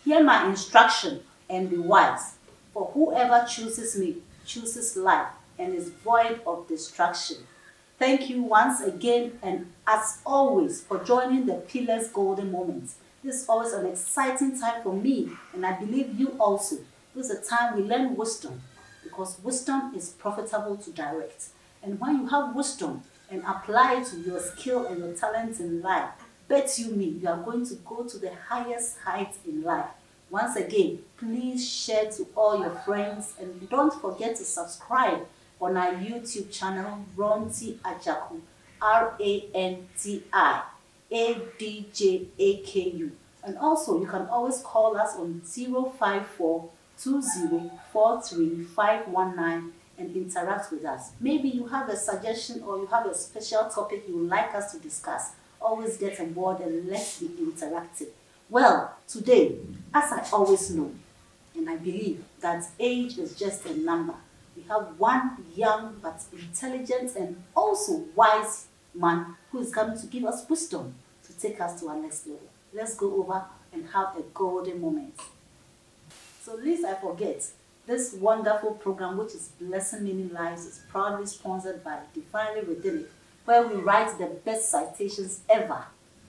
Hear my instruction and be wise, for whoever chooses me chooses life and is void of distraction. Thank you once again and as always for joining the Pillars Golden Moments. This is always an exciting time for me and I believe you also. This is a time we learn wisdom because wisdom is profitable to direct. And when you have wisdom and apply it to your skill and your talents in life, bet you me, you are going to go to the highest heights in life. Once again, please share to all your friends and don't forget to subscribe on our YouTube channel, Ranti Adjaku, Ranti Adjaku. And also, you can always call us on 054 2043 519 and interact with us. Maybe you have a suggestion or you have a special topic you would like us to discuss. Always get on board and let's be interactive. Well, today, as I always know, and I believe that age is just a number, we have one young but intelligent and also wise man who is coming to give us wisdom to take us to our next level. Let's go over and have a golden moment. So lest I forget, this wonderful program which is blessing many lives is proudly sponsored by Divinely Redeemed, where we write the best citations ever.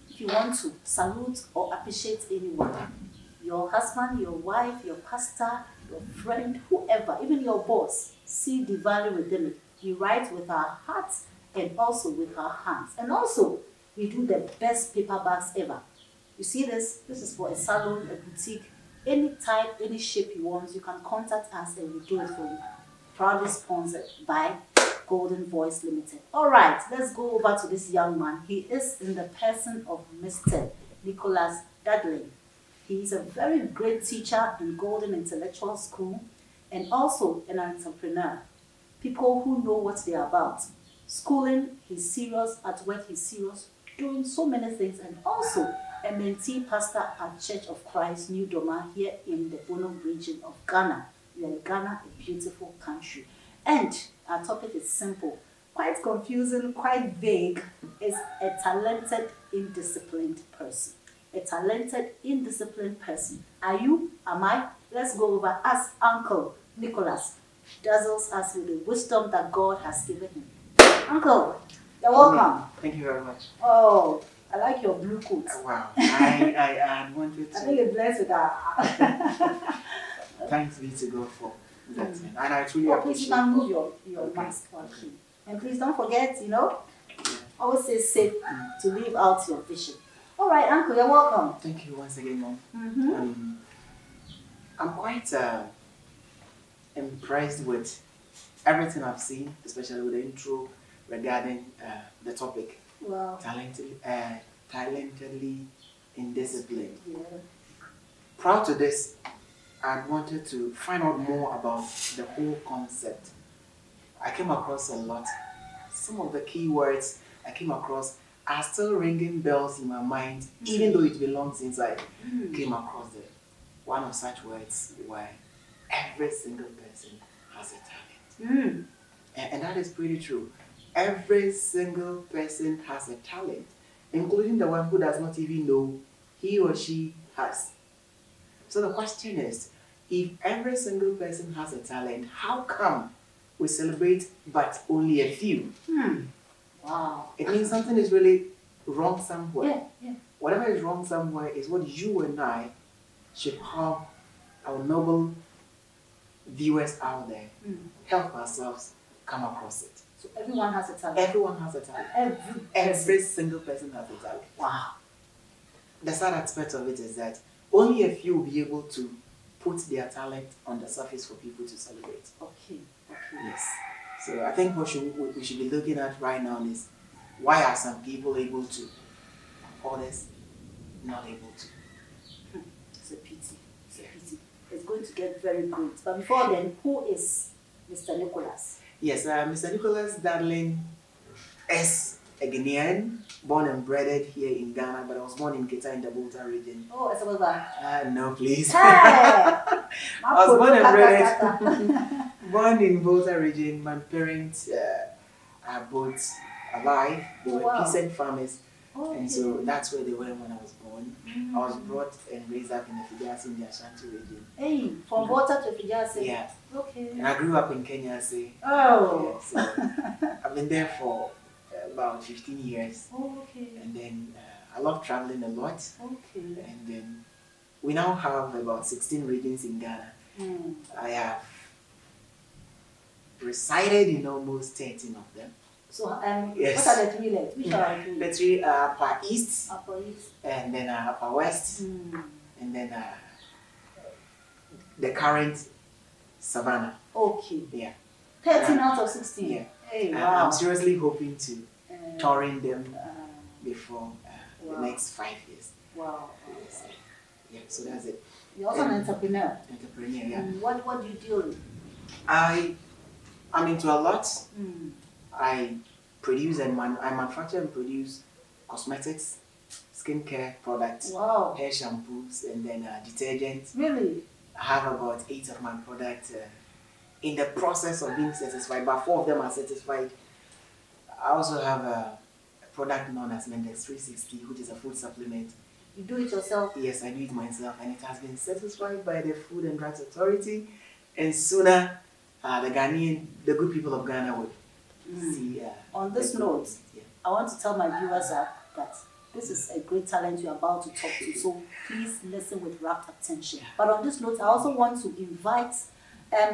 If you want to salute or appreciate anyone, your husband, your wife, your pastor, your friend, whoever, even your boss, see Divinely Redeemed. We write with our hearts and also with our hands. And also, we do the best paper bags ever. You see this? This is for a salon, a boutique, any type, any shape you want. You can contact us and we'll do it for you. Proudly sponsored by Golden Voice Limited. All right, let's go over to this young man. He is in the person of Mr. Nicholas Dudley. He is a very great teacher in Golden Intellectual School and also an entrepreneur. People who know what they are about. Schooling, he's serious. At work, he's serious. Doing so many things and also a mentee pastor at Church of Christ, New Doma, here in the Bono region of Ghana. We are in Ghana, a beautiful country. And our topic is simple, quite confusing, quite vague. Is a talented, indisciplined person. A talented, indisciplined person. Are you? Am I? Let's go over as Uncle Nicholas dazzles us with the wisdom that God has given him. Uncle, you're welcome. Thank you very much. Oh, I like your blue coat. Wow. I wanted to. I think it's blessed with that. Thanks be to God for that. And I truly Please, appreciate you can move your mask. Okay. And please don't forget, always stay safe to live out your vision. All right, Uncle, you're welcome. Thank you once again, Mom. Mm-hmm. I'm quite impressed with everything I've seen, especially with the intro regarding the topic. Wow. Talentedly indisciplined. Yeah. Prior to this, I wanted to find out more about the whole concept. I came across a lot. Some of the key words I came across are still ringing bells in my mind, even though it belongs inside. Came across one of such words where every single person has a talent. And that is pretty true. Every single person has a talent, including the one who does not even know he or she has. So the question is, if every single person has a talent, how come we celebrate but only a few? Wow. It means something is really wrong somewhere. Yeah. Whatever is wrong somewhere is what you and I should have our noble viewers out there help ourselves come across it. So everyone has a talent. Everyone has a talent. Every single person has a talent. Wow. The sad aspect of it is that only a few will be able to put their talent on the surface for people to celebrate. Okay. Yes. So I think what we should be looking at right now is why are some people able to, others not able to. It's a pity. It's going to get very good. But before then, who is Mr. Nicholas? Yes, Mr. Nicholas Darling is a Ghanaian, born and bred here in Ghana, but I was born in Kita in the Volta region. Oh, it's about that. No, please. Hey! I was born and bred born in Volta region. My parents are both alive. They were peasant farmers. Okay. And so that's where they were when I was born. I was brought and raised up in the Fijasi in the Ashanti region. Hey, from water to Fijasi. Yeah. Okay. And I grew up in Kenya, say. Oh. Yeah, so I've been there for about 15 years. Okay. And then I love traveling a lot. Okay. And then we now have about 16 regions in Ghana. I have resided in almost 13 of them. So, yes. what are the three left? Which are the three? The three are Upper East, East, and then Upper West, and then the current Savannah. Okay. Yeah. 13 out of 16. Yeah. Hey, wow. I'm seriously hoping to touring them before the next 5 years. Wow. Yes. Yeah, so that's it. You're also an entrepreneur. Entrepreneur, yeah. What do you deal with? I'm into a lot. I produce and I manufacture and produce cosmetics, skincare products, hair shampoos, and then detergents. Really? I have about 8 of my products in the process of being satisfied, but 4 of them are satisfied. I also have a product known as Mendex 360, which is a food supplement. You do it yourself? Yes, I do it myself, and it has been certified by the Food and Drugs Authority. And sooner, the good people of Ghana would see. On this note, I want to tell my viewers that this is a great talent you're about to talk to, so please listen with rapt attention. But on this note, I also want to invite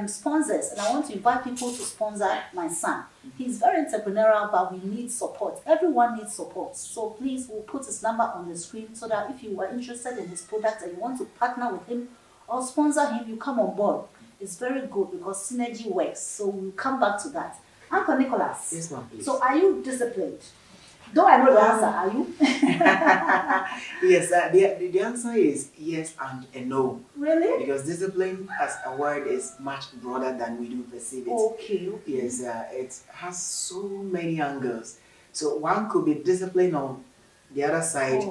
sponsors, and I want to invite people to sponsor my son. He's very entrepreneurial, but we need support. Everyone needs support. So please, we'll put his number on the screen so that if you are interested in his product and you want to partner with him or sponsor him, you come on board. It's very good because synergy works. So we'll come back to that. Uncle Nicholas. Yes, ma'am, please. So are you disciplined? Though I know the answer, are you? Yes, the answer is yes and a no. Really? Because discipline as a word is much broader than we do perceive it. Okay. Yes, it has so many angles. So one could be disciplined on the other side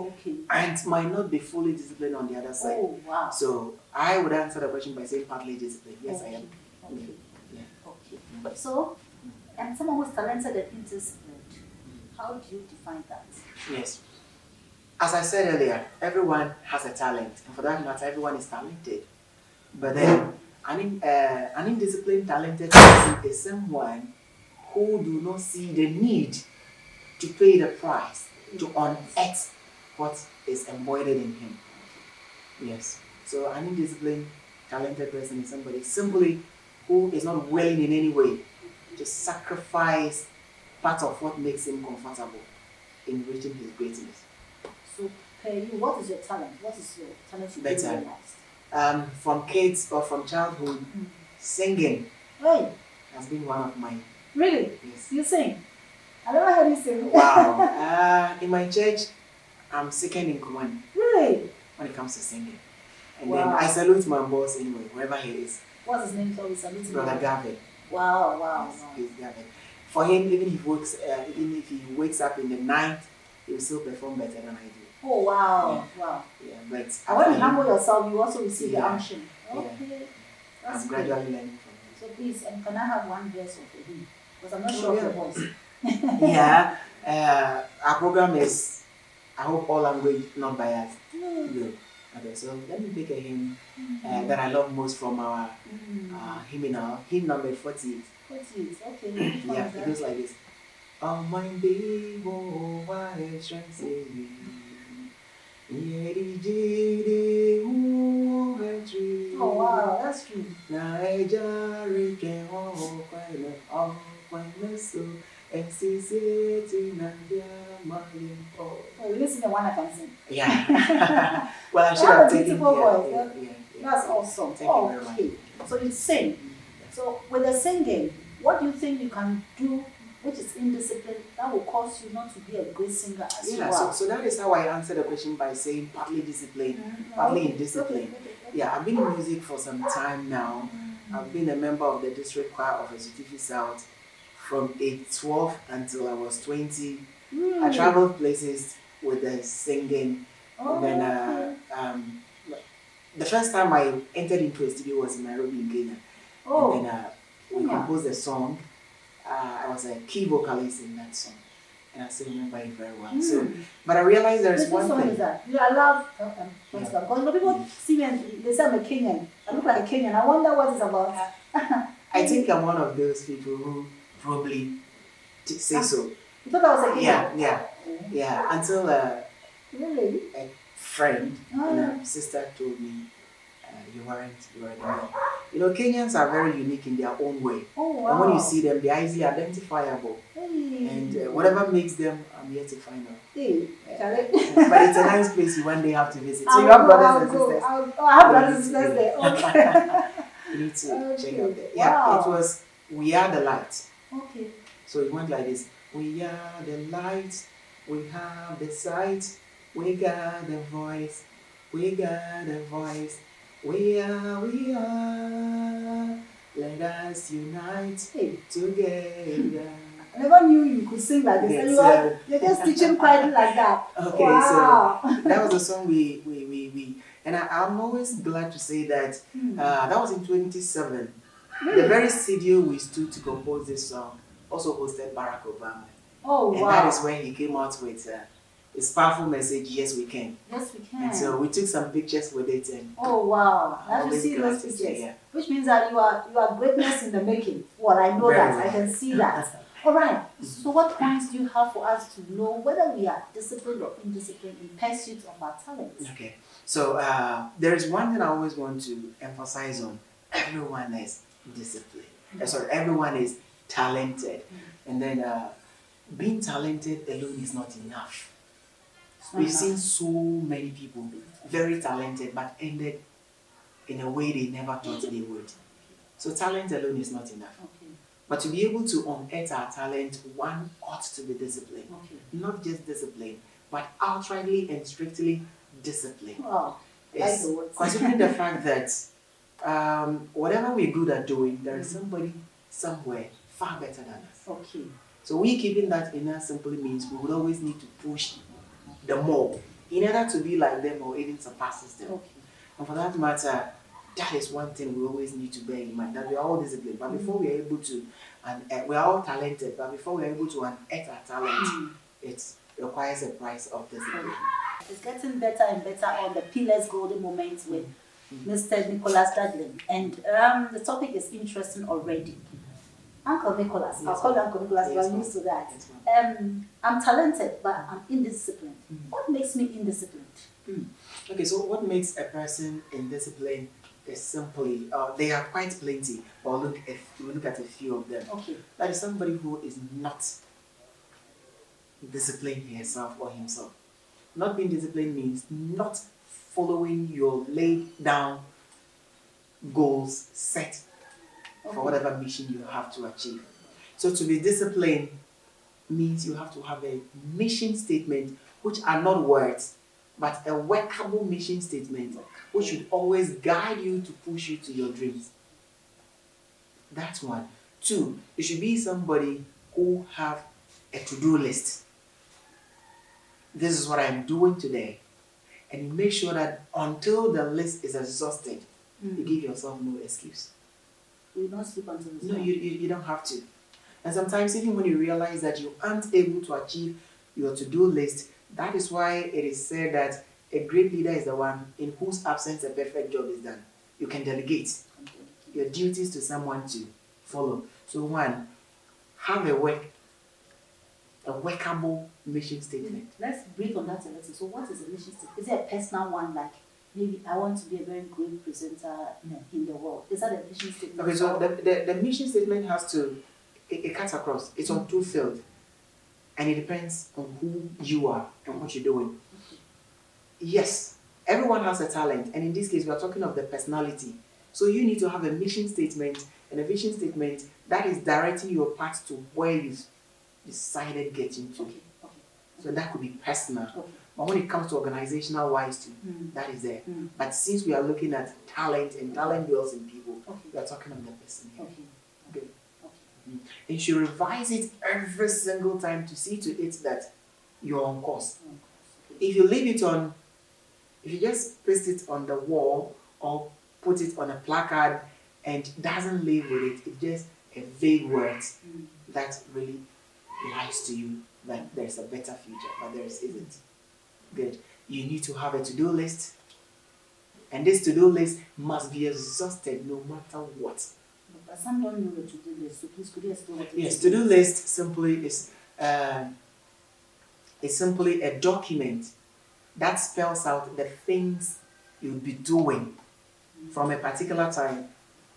and might not be fully disciplined on the other side. Oh, wow. So I would answer the question by saying partly disciplined. Yes, I am. Okay. Yeah. Okay. So, and someone who's talented and indisciplined, how do you define that? Yes. As I said earlier, everyone has a talent, and for that matter, everyone is talented. But then, an indisciplined, talented person is someone who do not see the need to pay the price to unearth what is embodied in him. Yes. So an indisciplined, talented person is somebody simply who is not willing in any way to sacrifice part of what makes him comfortable in reaching his greatness. So, what is your talent? What is your talent you realized? From kids or from childhood, singing has been one of my... Really? Yes. You sing? I never heard you sing. Wow. In my church, I'm second in command. Really? When it comes to singing. And then I salute my boss anyway, wherever he is. What's his name? So we salute him. Brother Gavin. Wow. He's Gavin. For him, even if he wakes up in the night, he will still perform better than I do. Oh, wow. Yeah. Wow. Yeah, but and when you humble yourself, you also receive the unction. Okay. Yeah. That's I'm gradually learning from him. So please, can I have one verse of him? Because I'm not sure of your voice. Yeah. Our program is, I hope all language not biased. Good. Okay, so let me pick a hymn that I love most from our hymnal, hymn number 48. 48, okay. Yeah, it goes like this. Oh my baby, why strength Oh wow, that's true. Oh, listen to one I can sing. Yeah. Well, I should have taken voice. Yeah. That's awesome. Thank you very much. So you sing. So with the singing, what do you think you can do which is indisciplined that will cause you not to be a great singer as well? So that is how I answer the question by saying partly disciplined, partly indisciplined. Yeah, I've been in music for some time now. I've been a member of the district choir of Executive South from age 12 until I was 20. I traveled places with the singing. And then the first time I entered into a studio was in Nairobi in Kenya. And then we composed a song. I was a key vocalist in that song. and I still remember it very well. So, but I realized there is Which one song thing. is that? Yeah, I love because people see me and they say I'm a Kenyan. I look like a Kenyan. I wonder what it's about. I think I'm one of those people who probably say so. You thought I was a Kenyan? Yeah. Until Really? a friend and a sister told me you weren't there. You know, Kenyans are very unique in their own way. Oh, wow. And when you see them, they're easily identifiable. Hey. And whatever makes them, I'm yet to find out. Hey. But it's a nice place you one day have to visit. So you have brothers and sisters. I have brothers and sisters there. Okay. You need to check out there. Yeah, wow. it was We Are the Light. Okay. So it went like this. We are the light, we have the sight, we got the voice, we got the voice. We are, let us unite together. I never knew you could sing like this. Yes, And you're just teaching quietly like that. Okay, wow. So that was the song we and I'm always glad to say that that was in 2007. Really? The very studio we stood to compose this song also hosted Barack Obama. Oh, and wow. that is when he came out with his powerful message, yes we can. Yes, we can. And so we took some pictures with it. And oh, wow. I have to see those pictures. Yeah. Which means that you are greatness in the making. Well, I know that. I can see that. All right. So what points do you have for us to know whether we are disciplined or indisciplined in pursuit of our talents? Okay. So there is one thing I always want to emphasize on. Everyone is disciplined. Everyone is talented. And then being talented alone is not enough. We've seen so many people very talented but ended in a way they never thought they would. So talent alone is not enough. Okay. But to be able to unearth our talent, one ought to be disciplined. Okay. Not just disciplined, but outrightly and strictly disciplined. Wow. Yes. Considering the fact that whatever we're good at doing, there is somebody somewhere far better than us. Okay. So we keeping that in us simply means we would always need to push the more in order to be like them or even surpasses them. Okay. And for that matter, that is one thing we always need to bear in mind, that we are all disciplined. But before we are able to, and we are all talented, but before we are able to unearth our talent, it requires a price of discipline. It's getting better and better on the Pillars Golden Moments with Mr. Nicholas Dadlin. And the topic is interesting already. Uncle Nicholas, I'll call you Uncle Nicholas, you are used to that. I'm talented, but I'm indisciplined. What makes me indisciplined? Okay, so what makes a person indisciplined is simply, they are quite plenty, but we look at a few of them. Okay. That is somebody who is not disciplined herself or himself. Not being disciplined means not following your laid down goals set for whatever mission you have to achieve. So to be disciplined means you have to have a mission statement, which are not words, but a workable mission statement, which should always guide you to push you to your dreams. That's one. Two, you should be somebody who have a to-do list. This is what I'm doing today. And you make sure that until the list is exhausted, you give yourself no excuse. You will not sleep until it's No, done. you don't have to. And sometimes even when you realize that you aren't able to achieve your to-do list, that is why it is said that a great leader is the one in whose absence a perfect job is done. You can delegate your duties to someone to follow. So one, have a workable mission statement. Let's breathe on that a little. So what is a mission statement? Is it a personal one, like maybe I want to be a very great presenter in the world? Is that a mission statement? Okay, so the mission statement has to, it cuts across. It's on two fields. And it depends on who you are and what you're doing. Yes, everyone has a talent. And in this case, we are talking of the personality. So you need to have a mission statement and a vision statement that is directing your path to where you've decided getting to. Okay. So that could be personal. Okay. But when it comes to organizational wise too, that is there. But since we are looking at talent and talent dwells in people, we are talking of the person here. Okay. And you should revise it every single time to see to it that you're on course. If you leave it on, if you just paste it on the wall or put it on a placard and doesn't live with it, it's just a vague word that really lies to you that there's a better future, but there isn't. Good. You need to have a to-do list, and this to-do list must be exhausted no matter what. But some don't know the to-do list, so please could you explain what it is? Yes, to-do list simply is simply a document that spells out the things you'll be doing from a particular time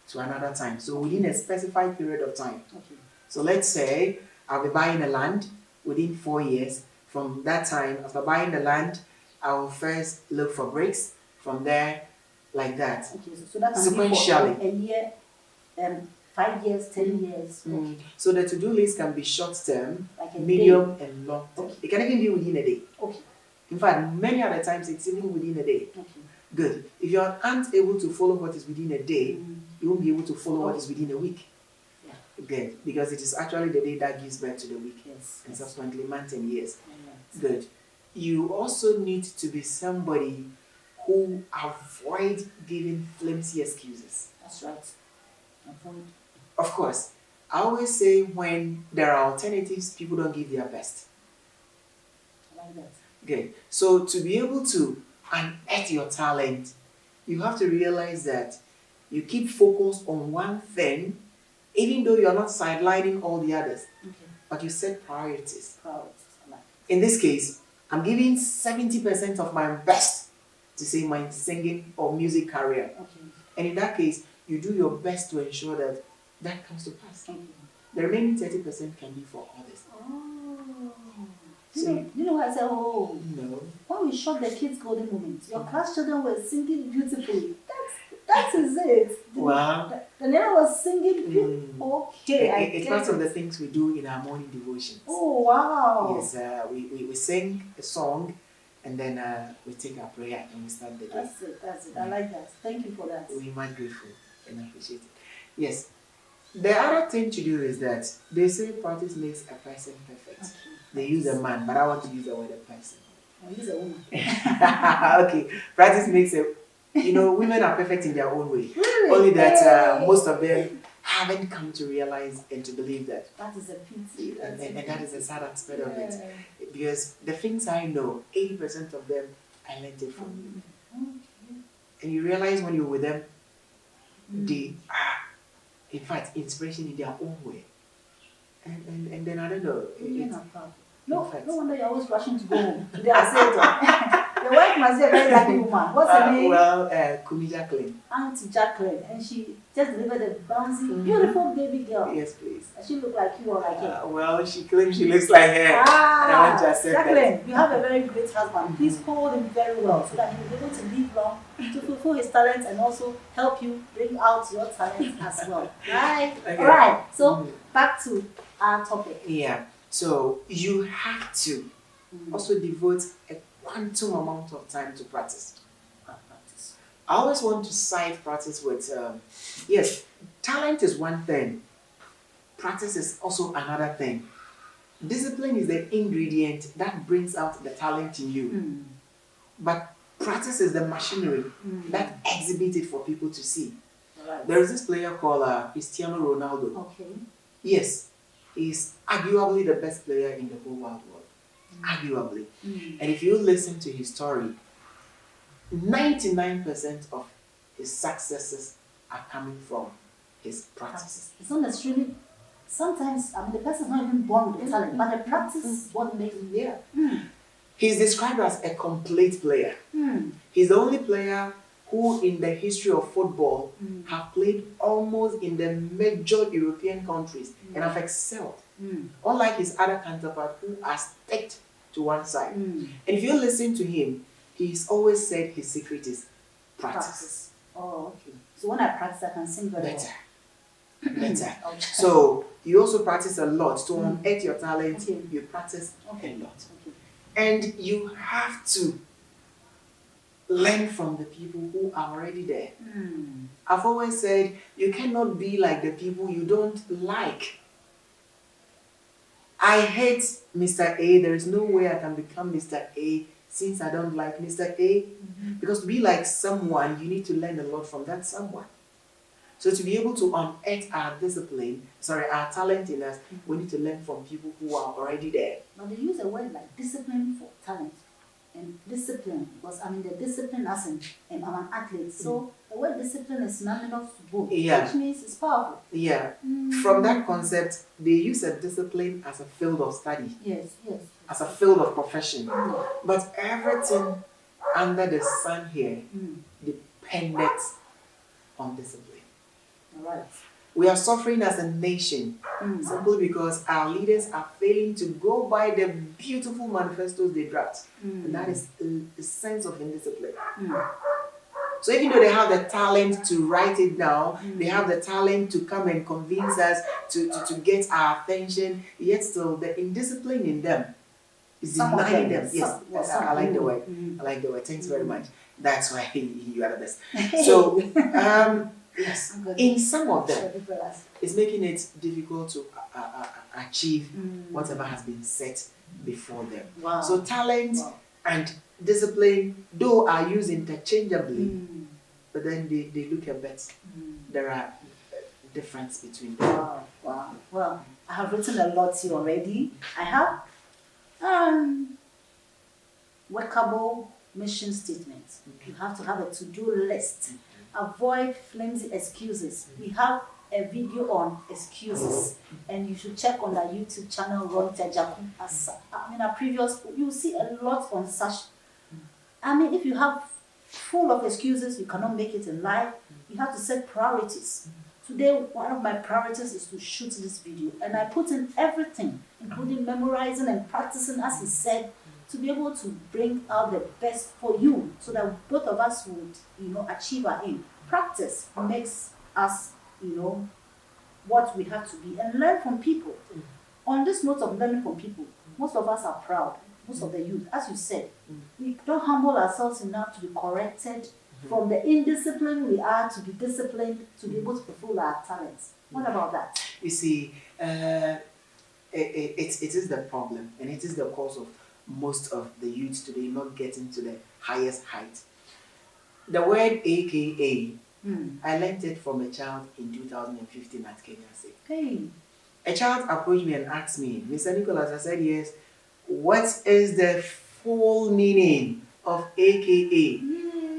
to another time. So within a specified period of time. Okay. So let's say I'll be buying a land within 4 years. From that time, after buying the land, I will first look for bricks. From there, like that. Okay, so that can Sequentially. be for a year, 5 years, 10 years. Okay. So the to-do list can be short-term, Like a medium, day. and long-term. Okay. It can even be within a day. Okay. In fact, many other times it's even within a day. Okay. Good. If you aren't able to follow what is within a day, you won't be able to follow what is within a week. Yeah. Good. Because it is actually the day that gives birth to the week. Yes. And subsequently months and years. Right. Good. You also need to be somebody who avoid giving flimsy excuses. That's right. Avoid. Of course, I always say when there are alternatives, people don't give their best. I like that. Good. So to be able to unearth your talent, you have to realize that you keep focused on one thing, even though you're not sidelining all the others, Okay. but you set priorities. Priorities. I like In this case, I'm giving 70% of my best to say my singing or music career. it. Okay. And in that case, you do your best to ensure that that comes to pass. Thank you. The remaining 30% can be for others. Oh. See? You know what I said? Oh. No. When we shot the kids' golden moment, your class children were singing beautifully. That is it. Wow. The neighbor was singing beautiful. Okay, It's part of the things we do in our morning devotions. Oh, wow. Yes, we sing a song and then we take our prayer and we start the day. That's it. I like that. Thank you for that. We're much grateful and appreciate it. Yes. The other thing to do is that they say practice makes a person perfect. Okay. They use a man, but I want to use the word a person. I use a woman. Okay. Practice makes a... women are perfect in their own way. Really? Only that Hey. most of them haven't come to realize and to believe that. That is a pity. And that is the sad aspect of it. Yeah. Because the things I know, 80% of them, I learned it from you. Okay. And you realize when you're with them, they are, in fact, inspiration in their own way. And then I don't know. Women are proud. No, in fact- no wonder you're always rushing to go home. They are said your wife must be a very lucky woman. What's her name? Kumi Jacqueline. Auntie Jacqueline. And she just delivered a bouncy, beautiful baby girl. Yes, please. Does she look like you or like her? She claims she looks like her. And I want to accept that. Jacqueline, you have a very great husband. Please hold him very well so that he will be able to live long, to fulfill his talents and also help you bring out your talent as well. Right? Okay. All right. So back to our topic. Yeah. So you have to also devote a quantum amount of time to practice. Practice. I always want to side practice with, yes, talent is one thing. Practice is also another thing. Discipline is the ingredient that brings out the talent in you. But practice is the machinery that exhibits it for people to see. Right. There is this player called Cristiano Ronaldo. Okay. Yes, he's arguably the best player in the whole wide world. Arguably. And if you listen to his story, 99% of his successes are coming from his practice. It's not necessarily, sometimes, the person's not even born with the talent, but the practice is what makes him there. He's described as a complete player. He's the only player who in the history of football have played almost in the major European countries and have excelled. Unlike his other counterpart who are sticked to one side. And if you listen to him, he's always said his secret is practice. Oh, okay. So when I practice, I can sing very Better. well. Better. Okay. So you also practice a lot. To unearth your talent, Okay. you practice Okay. a lot. Okay. And you have to learn from the people who are already there. I've always said you cannot be like the people you don't like. I hate Mr. A. There is no way I can become Mr. A since I don't like Mr. A. Because to be like someone, you need to learn a lot from that someone. So to be able to unearth our our talent in us, we need to learn from people who are already there. But they use a word like discipline for talent. And discipline, because I'm in the discipline as I'm an athlete. So the word discipline is synonymous to both, which means it's powerful. Yeah. From that concept, they use a discipline as a field of study. Yes. As a field of profession. Mm. But everything under the sun here depended on discipline. All right. We are suffering as a nation simply because our leaders are failing to go by the beautiful manifestos they draft. And that is a sense of indiscipline. So even though they have the talent to write it down, they have the talent to come and convince us to get our attention, yet still the indiscipline in them is denying them. Yes, I like the word. I like the word. Thanks very much. That's why you are the best. So, yes, in some of them, it's making it difficult to achieve whatever has been set before them. Wow. So talent and discipline, though, are used interchangeably, but then they look a bit. There are difference between them. Wow. Well, I have written a lot here already. I have workable mission statements. You have to have a to-do list. Avoid flimsy excuses. We have a video on excuses, and you should check on our YouTube channel, Ranti, Adjaku. Our previous, you'll see a lot on such. If you have full of excuses, you cannot make it in life. You have to set priorities. Today, one of my priorities is to shoot this video, and I put in everything, including memorizing and practicing, as he said, to be able to bring out the best for you, so that both of us would, achieve our aim. Practice makes us, what we have to be, and learn from people. On this note of learning from people, most of us are proud. Most of the youth, as you said, we don't humble ourselves enough to be corrected from the indiscipline we are to be disciplined to be able to fulfill our talents. What about that? You see, it is the problem, and it is the cause of most of the youth today not getting to the highest height. The word AKA, I learned it from a child in 2015 at Kenya State. Hey. A child approached me and asked me, Mr. Nicholas, I said yes, what is the full meaning of AKA?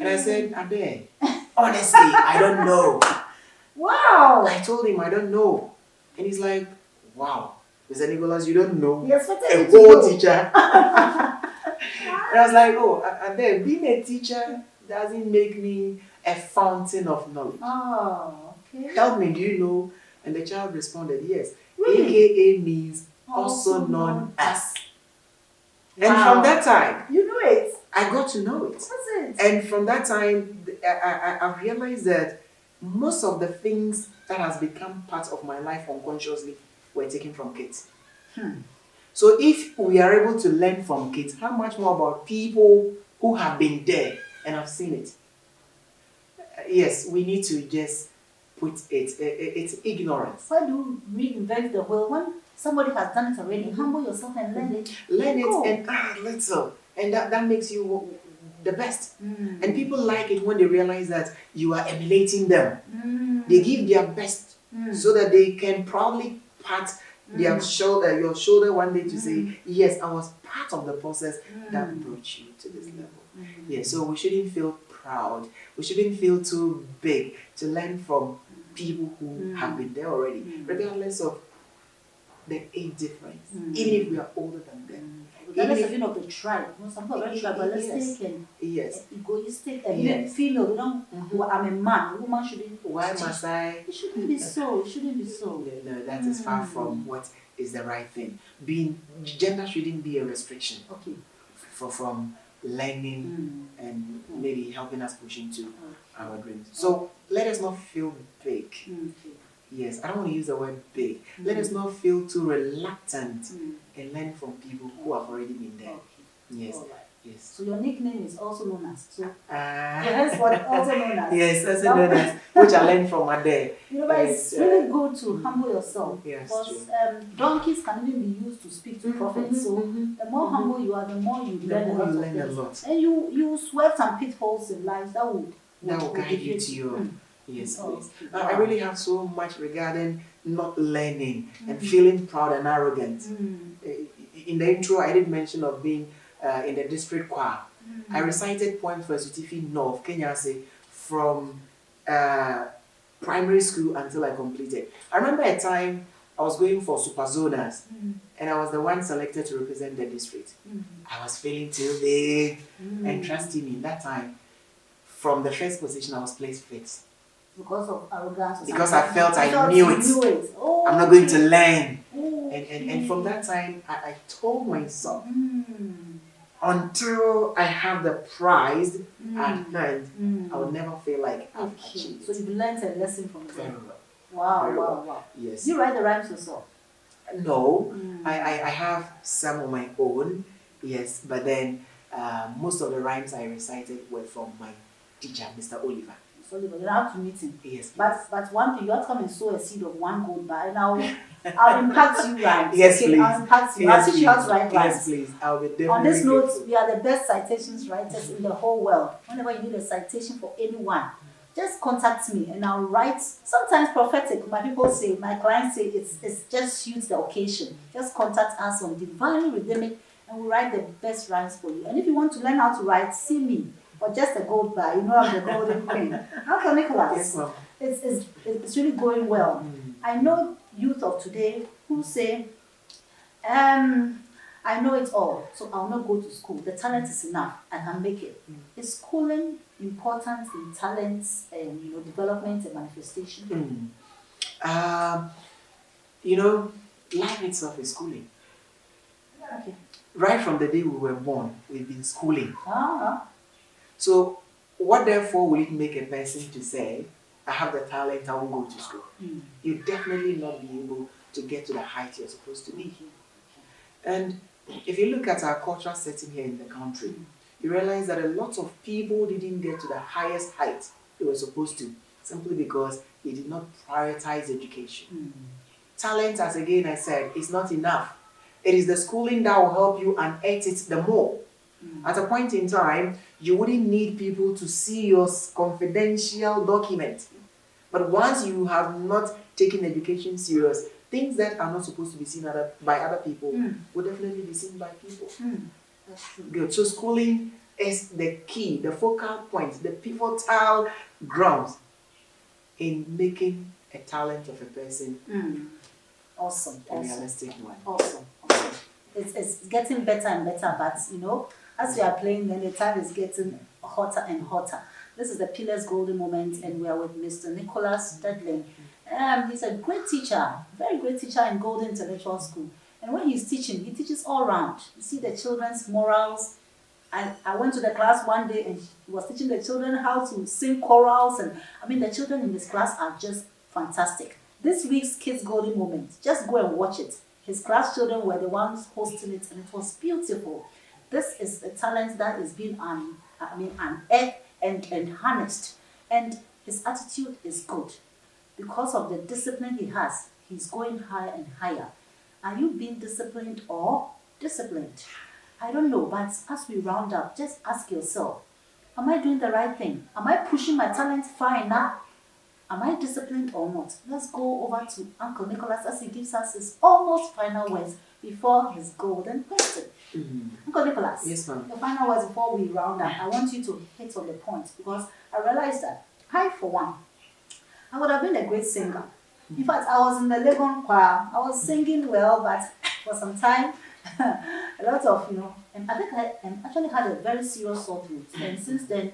And I said, Ade, honestly, I don't know. Wow. I told him I don't know. And he's like, wow, Mr. Nicholas, you don't know Yes, a whole teacher. And I was like, oh, Ade, being a teacher doesn't make me a fountain of knowledge. Oh, okay. Help me, do you know? And the child responded, yes. AKA means also known as. And from that time, you know it. I got to know it. That's it. And from that time, I realized that most of the things that has become part of my life unconsciously were taken from kids. So if we are able to learn from kids, how much more about people who have been there and have seen it? Yes, we need to just put it. It's ignorance. Why do we reinvent the wheel when somebody has done it already? Humble yourself and learn it. Learn it and add little. And that makes you the best. And people like it when they realize that you are emulating them. They give their best so that they can proudly pat your shoulder one day to say, yes, I was part of the process that brought you to this level. Yeah, so we shouldn't feel proud. We shouldn't feel too big to learn from people who have been there already, regardless of the age difference, even if we are older than them. Regardless even of the tribe. Some people are very tribalistic and egoistic and female. They don't, I'm a man, a woman shouldn't. Why must I? It shouldn't be so. It shouldn't be so. No, that is far from what is the right thing. Gender shouldn't be a restriction. Okay. From learning and maybe helping us push into our dreams. So let us not feel big. Yes, I don't want to use the word big. Let us not feel too reluctant and learn from people who have already been there. Yes. Right. Yes. So your nickname is also known as. So yes, what also known as. Yes, also known as, which I learned from Ade. But it's really good to humble yourself. Yes, because donkeys can even be used to speak to prophets. So the more humble you are, the more you learn a lot of things. And you sweat some pitfalls in life that will guide you to Yes, Oh, please. wow. I really have so much regarding not learning and feeling proud and arrogant. In the intro, I did mention of being in the district choir. I recited poems for Sutifi North, Kenya, from primary school until I completed. I remember a time I was going for super zoners, and I was the one selected to represent the district. I was feeling too big, and trusting me, that time, from the first position, I was placed fifth. Because of arrogance? Because I felt I knew it. Oh, I'm not going to learn. Okay. And from that time, I told myself, until I have the prize at hand, I will never feel like I've achieved it. So you've learned a lesson from Very them. well. Wow, Very wow, well. wow. Yes. Do you write the rhymes yourself? No, I have some of my own, yes, but then most of the rhymes I recited were from my teacher, Mr. Oliver. So you have to meet him. Yes. But one thing, you have to come and sow a seed of one gold bar, and I'll impact you rhymes. Yes, okay, please. I'll impact you. Yes, I'll teach you how to write rhymes. Yes, please. I'll be definitely On this grateful. note, we are the best citations writers in the whole world. Whenever you need a citation for anyone, just contact me and I'll write, sometimes prophetic. My people say, my clients say it's just suits the occasion. Just contact us on Divinely Rhythmic and we'll write the best rhymes for you. And if you want to learn how to write, see me. Or just a gold bar, you know I'm the golden queen. Uncle Nicholas, Yes, ma'am. it's really going well. I know youth of today who say, I know it all, so I'll not go to school. The talent is enough, I can make it. Is schooling important in talents and development and manifestation? Life itself is schooling. Okay. Right from the day we were born, we've been schooling. So what therefore will it make a person to say, I have the talent, I won't go to school? You definitely not be able to get to the height you're supposed to be. And if you look at our cultural setting here in the country, you realize that a lot of people didn't get to the highest height they were supposed to, simply because they did not prioritize education. Talent, as again I said, is not enough. It is the schooling that will help you unearth it the more. At a point in time, you wouldn't need people to see your confidential document. But once you have not taken education serious, things that are not supposed to be seen by other people will definitely be seen by people. that's true. Good. So schooling is the key, the focal point, the pivotal grounds in making a talent of a person Awesome. a realistic one. Awesome. It's getting better and better, but as we are playing, then the time is getting hotter and hotter. This is the Pillars Golden Moment, and we are with Mr. Nicholas Dudley. He's a great teacher, very great teacher in Golden Intellectual School. And when he's teaching, he teaches all round. You see the children's morals. I went to the class one day and he was teaching the children how to sing chorals. And the children in his class are just fantastic. This week's Kids Golden Moment, just go and watch it. His class children were the ones hosting it, and it was beautiful. This is a talent that is being unearthed and harnessed. And his attitude is good. Because of the discipline he has, he's going higher and higher. Are you being disciplined or disciplined? I don't know, but as we round up, just ask yourself, am I doing the right thing? Am I pushing my talent far enough? Am I disciplined or not? Let's go over to Uncle Nicholas as he gives us his almost final words before his golden question. Uncle Nicholas, Yes, ma'am. the final words before we round up, I want you to hit on the point, because I realized that I, for one, I would have been a great singer. In fact, I was in the Legon choir. I was singing well, but for some time, a lot of, and I think I actually had a very serious sore throat. And since then,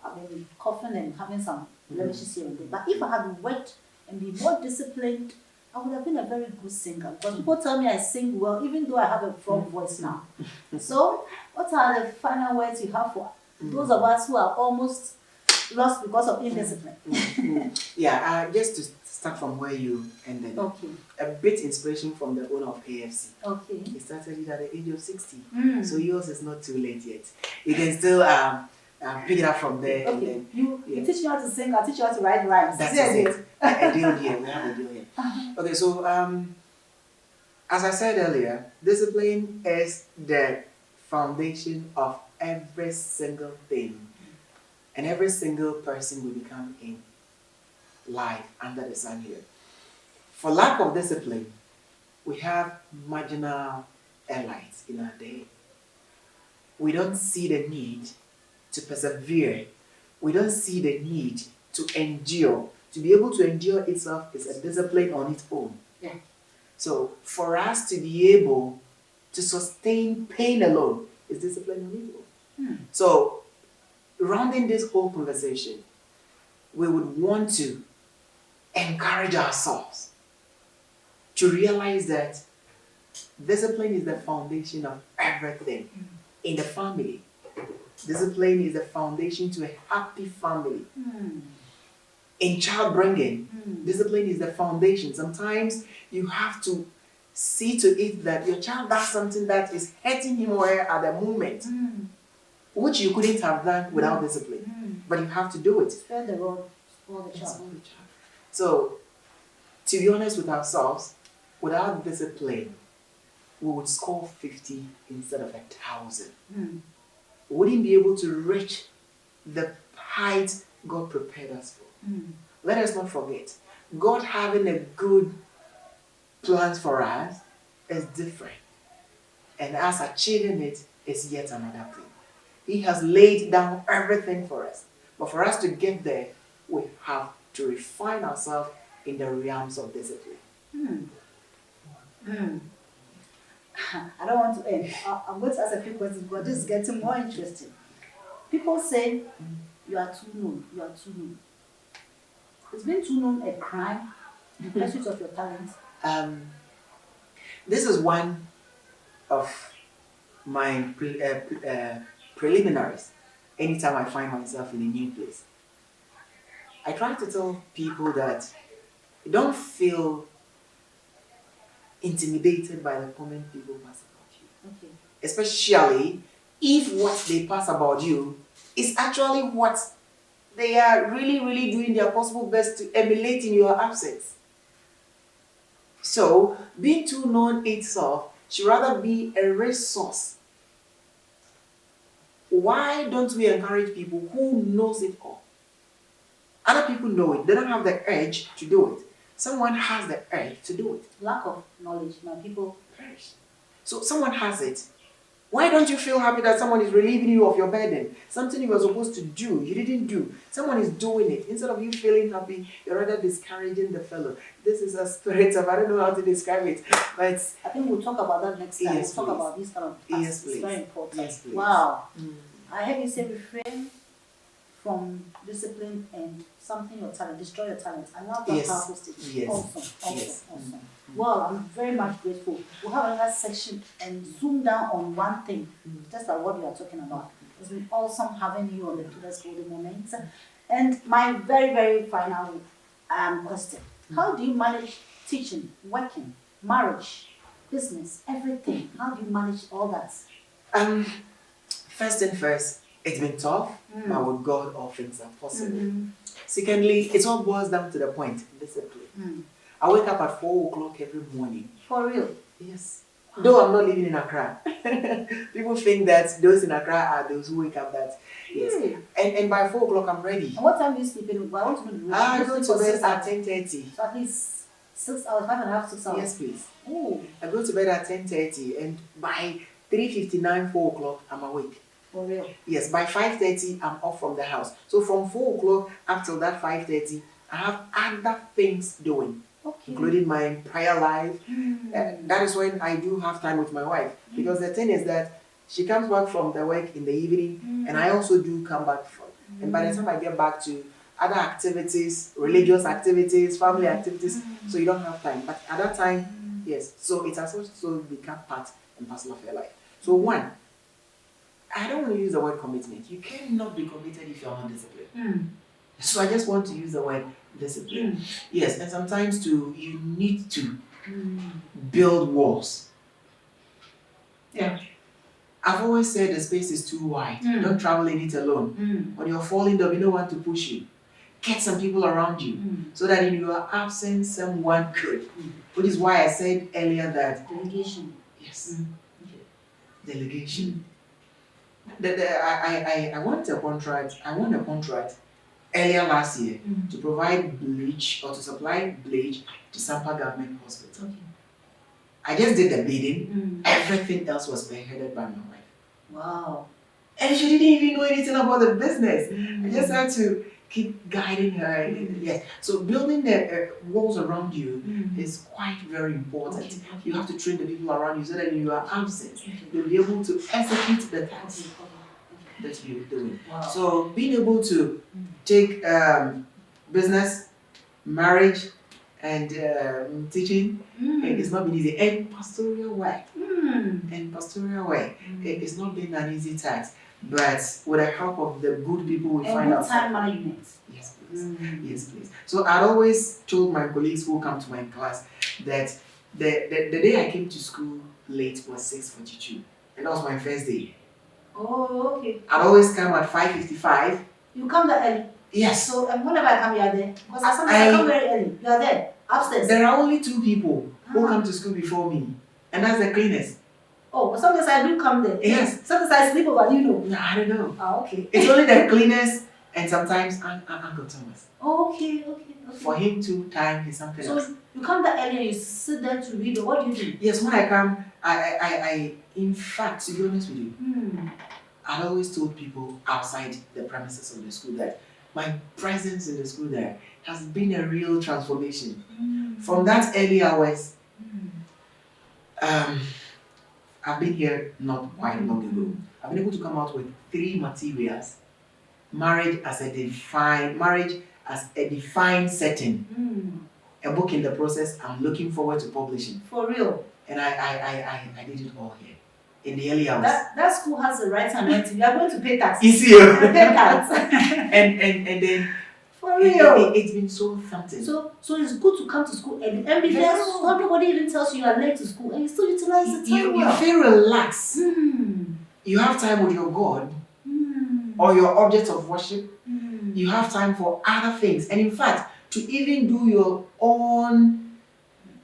I've been coughing and having some blemishes here and there. But if I had worked and been more disciplined, I would have been a very good singer. Because people tell me I sing well, even though I have a frog voice now. So, what are the final words you have for those of us who are almost lost because of indiscipline? Just to start from where you ended. Okay. A bit inspiration from the owner of KFC. Okay. He started it at the age of 60. So yours is not too late yet. You can still pick it up from there. Okay. And then, you teach me how to sing, I'll teach you how to write rhymes. That's Is it. A deal here. We have a deal here. Okay, so as I said earlier, discipline is the foundation of every single thing. And every single person will become life under the sun here. For lack of discipline, we have marginal allies in our day. We don't see the need to persevere. We don't see the need to endure. To be able to endure itself is a discipline on its own. Yeah. So for us to be able to sustain pain alone is discipline on its own. So rounding this whole conversation, we would want to encourage ourselves to realize that discipline is the foundation of everything in the family. Discipline is the foundation to a happy family. In child bringing, discipline is the foundation. Sometimes you have to see to it that your child does something that is hurting him or her at the moment, which you couldn't have done without discipline. But you have to do it. Spare the rod, spoil the child. So, to be honest with ourselves, without discipline, we would score 50 instead of 1,000. We wouldn't be able to reach the height God prepared us for. Let us not forget, God having a good plans for us is different. And us achieving it is yet another thing. He has laid down everything for us. But for us to get there, we have to refine ourselves in the realms of discipline. I don't want to end. I'm going to ask a few questions, but this is getting more interesting. People say, you are too known, you are too known. Is being too known a crime in pursuit of your talent? This is one of my preliminaries anytime I find myself in a new place. I try to tell people that don't feel intimidated by the comment people pass about you. Okay. Especially if what they pass about you is actually what they are really doing their possible best to emulate in your absence. So, being too known itself should rather be a resource. Why don't we encourage people who knows it all? Other people know it. They don't have the urge to do it. Someone has the urge to do it. Lack of knowledge. Now people perish. So someone has it. Why don't you feel happy that someone is relieving you of your burden? Something you were supposed to do, you didn't do. Someone is doing it. Instead of you feeling happy, you're rather discouraging the fellow. This is a spirit of, I don't know how to describe it, but I think we'll talk about that next time. Yes, we'll talk please. about this kind of Yes, It's please. very important. Yes, please. Wow. I heard you say refrain from discipline and something your talent, destroy your talent. I love that Yes. powerful statement. Yes. Awesome. Yes. Well, I'm very much grateful. We'll have another section and zoom down on one thing, just like what we are talking about. It's been awesome having you on the Pillars Golden Moments. And my very final question. How do you manage teaching, working, marriage, business, everything? How do you manage all that? First and first, it's been tough, but with God, all things are possible. Secondly, it all boils down to the point, discipline. I wake up at 4 o'clock every morning. For real? Yes. Though I'm not living in Accra. People think that those in Accra are those who wake up that. Yes. Really? And by 4 o'clock, I'm ready. And what time do you sleep in? I want to know the I ratio. go to bed at 10:30. So at least 6 hours, 5.5, 6 hours. Yes, please. Oh, I go to bed at 10:30, and by 3:59, 4 o'clock, I'm awake. for real. Yes, by 5:30, I'm off from the house. So from 4 o'clock up till that 5:30, I have other things doing, Okay. including my prayer life. That is when I do have time with my wife. Because the thing is that she comes back from the work in the evening, and I also do come back from. And by the time I get back to other activities, religious activities, family activities, so you don't have time. But at that time, yes, so it has also become part and parcel of your life. So one, I don't want to use the word commitment. You cannot be committed if you're not disciplined. So I just want to use the word discipline. Yes, and sometimes too, you need to build walls. Yeah. I've always said the space is too wide. Don't travel in it alone. When you're falling, there'll be no one to push you. Get some people around you so that in your absence, someone could. Which is why I said earlier that Delegation. yes, delegation. I want a contract. I want a contract earlier last year to provide bleach or to supply bleach to Sampa Government Hospital. Okay. I just did the bidding. Everything else was spearheaded by my wife. Wow. And she didn't even know anything about the business. I just had to keep guiding her. Yes. So building the walls around you is quite very important. Okay. You have to train the people around you so that you are absent. You'll be able to execute the task that you're doing. Wow. So being able to take business, marriage, and teaching, it's not been easy. And pastoral work. It's not been an easy task. But with the help of the good people we find out. Time management. Yes, please. Yes, please. So I'd always told my colleagues who come to my class that the day I came to school late was 6:42. And that was my first day. Oh, okay. I'd always come at 5:55. You come that early? Yes. So whenever I come, you are there? Because I come very early. You are there? Upstairs? There are only 2 people who come to school before me. And that's the cleaners. Oh, sometimes I do come there. Yes. Sometimes I sleep over, you know. No, I don't know. Oh, okay. It's only the cleaners and sometimes Uncle Thomas. Oh, okay. For him to time is something else. So you come that early and you sit there to read, or what do you do? Yes, when I come, I in fact, to be honest with you, I've always told people outside the premises of the school that my presence in the school there has been a real transformation. From that early hours, I've been here not quite long ago. I've been able to come out with 3 materials. Marriage as a defined setting. A book in the process. I'm looking forward to publishing. For real. And I did it all here. In the early hours. That school has the right anointing. You are going to pay tax. Easy. Pay tax. and then for real. It's been so something. So it's good to come to school early. And because nobody even tells you are late to school and you still utilize the time well. You feel relaxed. You have time with your God or your object of worship. You have time for other things. And in fact, to even do your own,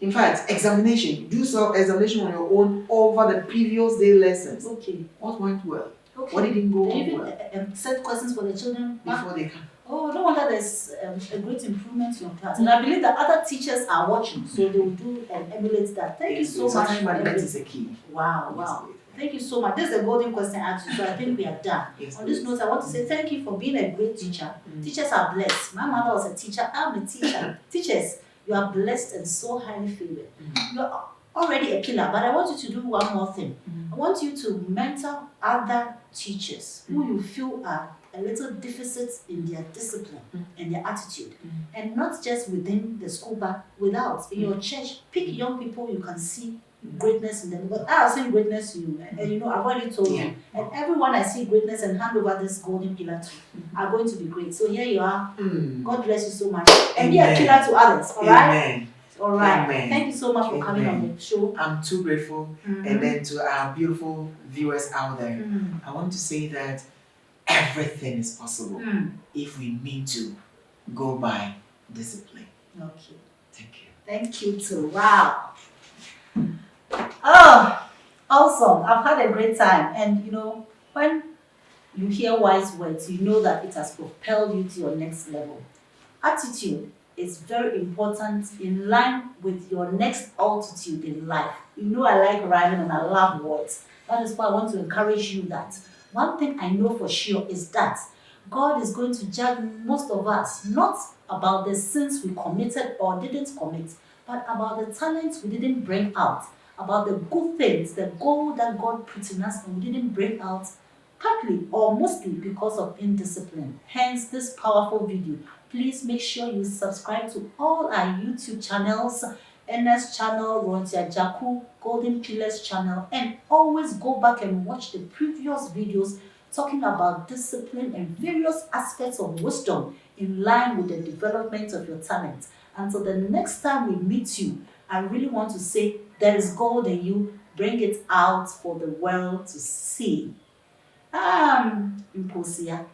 examination. Do self-examination on your own over the previous day lessons. Okay. What went well? Okay. What didn't go well? Set questions for the children before they come. Oh, no wonder there's a great improvement in your class. And I believe that other teachers are watching, so they will do and emulate that. Thank you so much. Time management is a key. Wow. Thank you so much. This is a golden question I asked you, so I think we are done. On this note, I want to say thank you for being a great teacher. Teachers are blessed. My mother was a teacher. I'm a teacher. Teachers, you are blessed and so highly favored. You are already a pillar, but I want you to do one more thing. I want you to mentor other teachers who you feel are a little deficit in their discipline and their attitude. And not just within the school, but without. In your church, pick young people you can see greatness in them. But I've seen greatness in you, and you know, I've already told you. And everyone I see greatness and hand over this golden pillar to are going to be great. So here you are. God bless you so much. And be a pillar to others, alright? Alright. Thank you so much for coming on the show. I'm too grateful. And then to our beautiful viewers out there, I want to say that everything is possible if we mean to go by discipline. Okay. Thank you. Thank you too. Wow. Oh, awesome. I've had a great time. And you know, when you hear wise words, you know that it has propelled you to your next level. Attitude is very important in line with your next altitude in life. You know I like rhyming and I love words. That is why I want to encourage you that one thing I know for sure is that God is going to judge most of us, not about the sins we committed or didn't commit, but about the talents we didn't bring out, about the good things, the goal that God put in us and we didn't bring out, partly or mostly because of indiscipline. Hence this powerful video. Please make sure you subscribe to all our YouTube channels, NS channel, Ranti Adjaku, Golden Pillars channel, and always go back and watch the previous videos talking about discipline and various aspects of wisdom in line with the development of your talent. Until the next time we meet you, I really want to say there is gold in you. Bring it out for the world to see. Imposia.